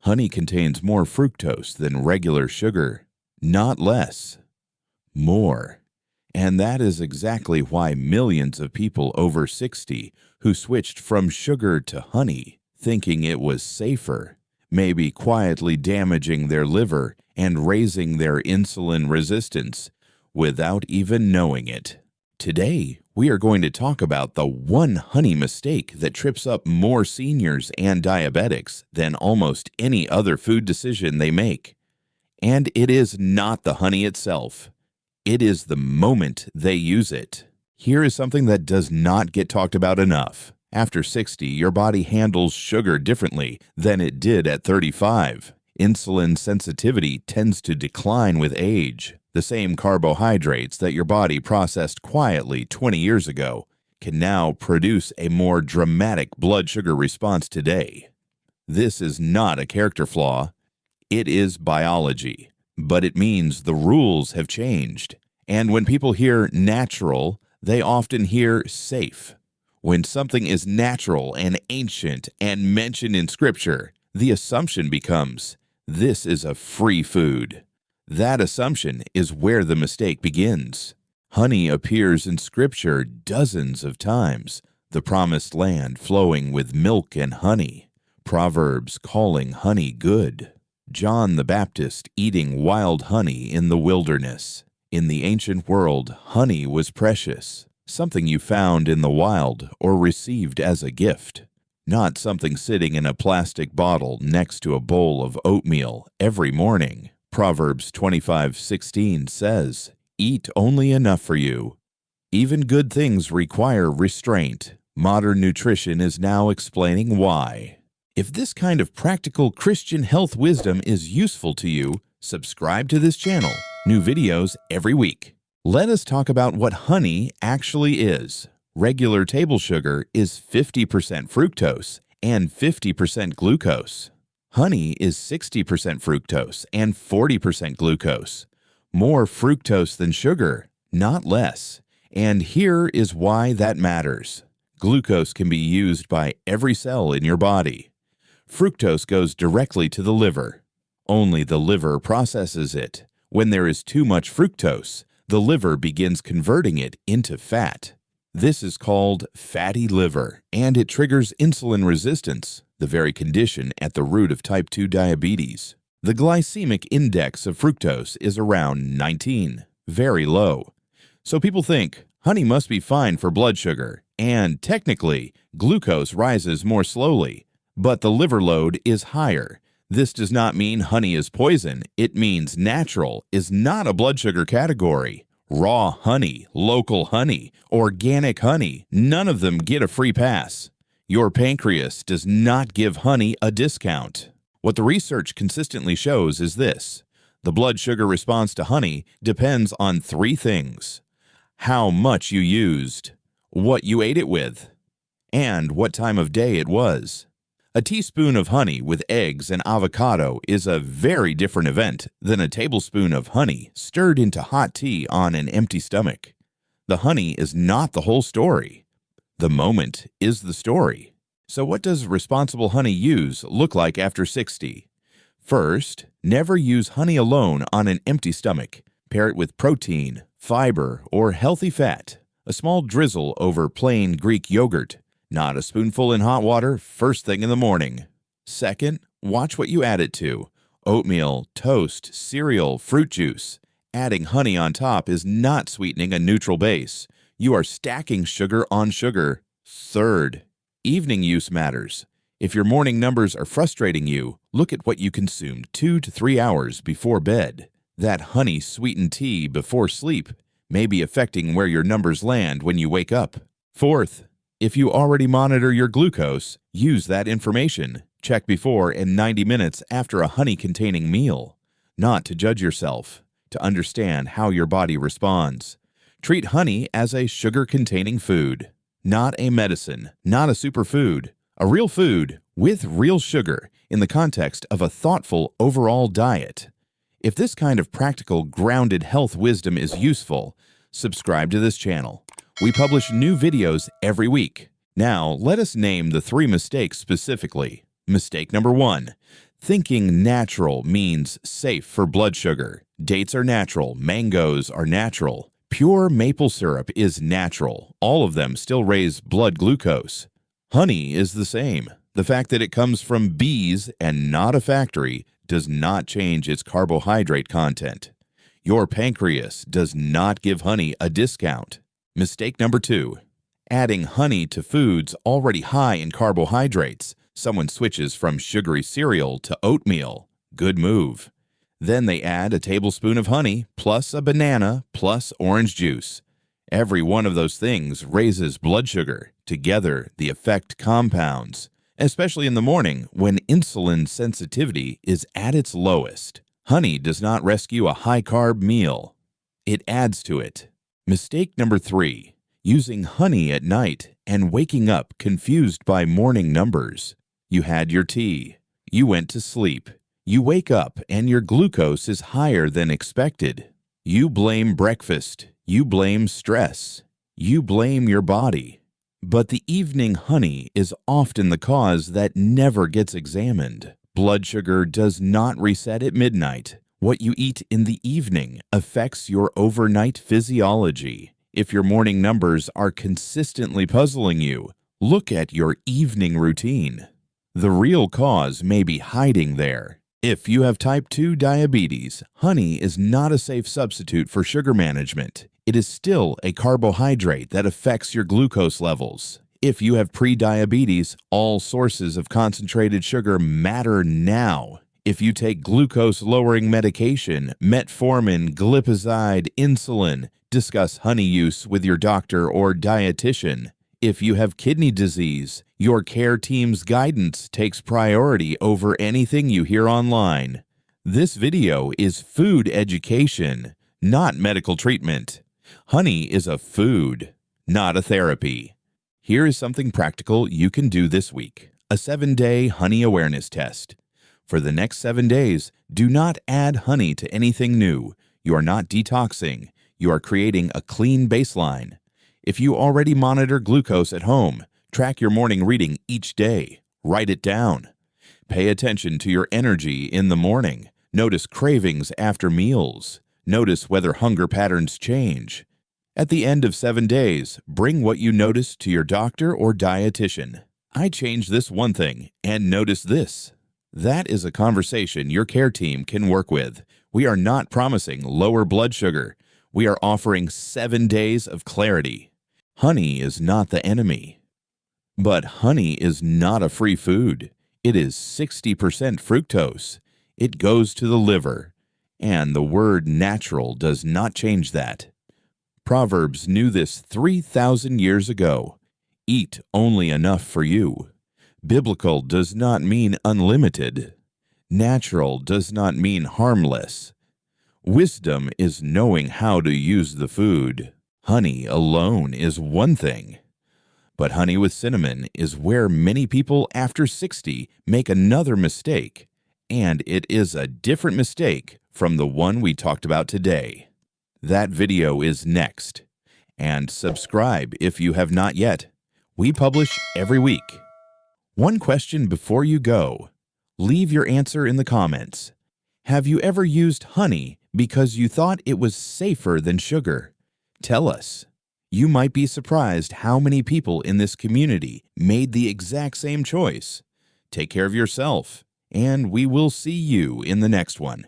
Honey contains more fructose than regular sugar, not less, more. And that is exactly why millions of people over 60 who switched from sugar to honey, thinking it was safer, may be quietly damaging their liver and raising their insulin resistance without even knowing it. Today, we are going to talk about the one honey mistake that trips up more seniors and diabetics than almost any other food decision they make. And it is not the honey itself. It is the moment they use it. Here is something that does not get talked about enough. After 60, your body handles sugar differently than it did at 35. Insulin sensitivity tends to decline with age. The same carbohydrates that your body processed quietly 20 years ago can now produce a more dramatic blood sugar response today. This is not a character flaw. It is biology. But it means the rules have changed. And when people hear natural, they often hear safe. When something is natural and ancient and mentioned in Scripture, the assumption becomes, this is a free food. That assumption is where the mistake begins. Honey appears in Scripture dozens of times, the promised land flowing with milk and honey, Proverbs calling honey good, John the Baptist eating wild honey in the wilderness. In the ancient world, honey was precious, something you found in the wild or received as a gift, not something sitting in a plastic bottle next to a bowl of oatmeal every morning. Proverbs 25:16 says, "Eat only enough for you." Even good things require restraint. Modern nutrition is now explaining why. If this kind of practical Christian health wisdom is useful to you, subscribe to this channel. New videos every week. Let us talk about what honey actually is. Regular table sugar is 50% fructose and 50% glucose. Honey is 60% fructose and 40% glucose. More fructose than sugar, not less. And here is why that matters. Glucose can be used by every cell in your body. Fructose goes directly to the liver. Only the liver processes it. When there is too much fructose, the liver begins converting it into fat. This is called fatty liver, and it triggers insulin resistance, the very condition at the root of type 2 diabetes. The glycemic index of fructose is around 19, very low. So people think, honey must be fine for blood sugar, and technically, glucose rises more slowly, but the liver load is higher. This does not mean honey is poison. It means natural is not a blood sugar category. Raw honey, local honey, organic honey, none of them get a free pass. Your pancreas does not give honey a discount. What the research consistently shows is this. The blood sugar response to honey depends on three things: how much you used, what you ate it with, and what time of day it was. A teaspoon of honey with eggs and avocado is a very different event than a tablespoon of honey stirred into hot tea on an empty stomach. The honey is not the whole story. The moment is the story. So what does responsible honey use look like after 60? First, never use honey alone on an empty stomach. Pair it with protein, fiber, or healthy fat. A small drizzle over plain Greek yogurt. Not a spoonful in hot water first thing in the morning. Second, watch what you add it to. Oatmeal, toast, cereal, fruit juice. Adding honey on top is not sweetening a neutral base. You are stacking sugar on sugar. Third, evening use matters. If your morning numbers are frustrating you, look at what you consumed 2 to 3 hours before bed. That honey-sweetened tea before sleep may be affecting where your numbers land when you wake up. Fourth, if you already monitor your glucose, use that information. Check before and 90 minutes after a honey-containing meal. Not to judge yourself, to understand how your body responds. Treat honey as a sugar-containing food, not a medicine, not a superfood. A real food with real sugar in the context of a thoughtful overall diet. If this kind of practical, grounded health wisdom is useful, subscribe to this channel. We publish new videos every week. Now, let us name the 3 mistakes specifically. Mistake number 1. Thinking natural means safe for blood sugar. Dates are natural, mangoes are natural. Pure maple syrup is natural. All of them still raise blood glucose. Honey is the same. The fact that it comes from bees and not a factory does not change its carbohydrate content. Your pancreas does not give honey a discount. Mistake number 2. Adding honey to foods already high in carbohydrates. Someone switches from sugary cereal to oatmeal. Good move. Then they add a tablespoon of honey plus a banana plus orange juice. Every one of those things raises blood sugar. Together, the effect compounds, especially in the morning when insulin sensitivity is at its lowest. Honey does not rescue a high-carb meal. It adds to it. Mistake number 3. Using honey at night and waking up confused by morning numbers. You had your tea. You went to sleep. You wake up and your glucose is higher than expected. You blame breakfast. You blame stress. You blame your body. But the evening honey is often the cause that never gets examined. Blood sugar does not reset at midnight. What you eat in the evening affects your overnight physiology. If your morning numbers are consistently puzzling you, look at your evening routine. The real cause may be hiding there. If you have type 2 diabetes, honey is not a safe substitute for sugar management. It is still a carbohydrate that affects your glucose levels. If you have prediabetes, all sources of concentrated sugar matter now. If you take glucose-lowering medication, metformin, glipizide, insulin, discuss honey use with your doctor or dietitian. If you have kidney disease, your care team's guidance takes priority over anything you hear online. This video is food education, not medical treatment. Honey is a food, not a therapy. Here is something practical you can do this week. A 7-day honey awareness test. For the next 7 days, do not add honey to anything new. You are not detoxing. You are creating a clean baseline. If you already monitor glucose at home, track your morning reading each day. Write it down. Pay attention to your energy in the morning. Notice cravings after meals. Notice whether hunger patterns change. At the end of 7 days, bring what you noticed to your doctor or dietitian. I changed this one thing and noticed this. That is a conversation your care team can work with. We are not promising lower blood sugar. We are offering 7 days of clarity. Honey is not the enemy. But honey is not a free food. It is 60% fructose. It goes to the liver. And the word natural does not change that. Proverbs knew this 3,000 years ago. Eat only enough for you. Biblical does not mean unlimited. Natural does not mean harmless. Wisdom is knowing how to use the food. Honey alone is one thing. But honey with cinnamon is where many people after 60 make another mistake. And it is a different mistake from the one we talked about today. That video is next. And subscribe if you have not yet. We publish every week. One question before you go. Leave your answer in the comments. Have you ever used honey because you thought it was safer than sugar? Tell us. You might be surprised how many people in this community made the exact same choice. Take care of yourself, and we will see you in the next one.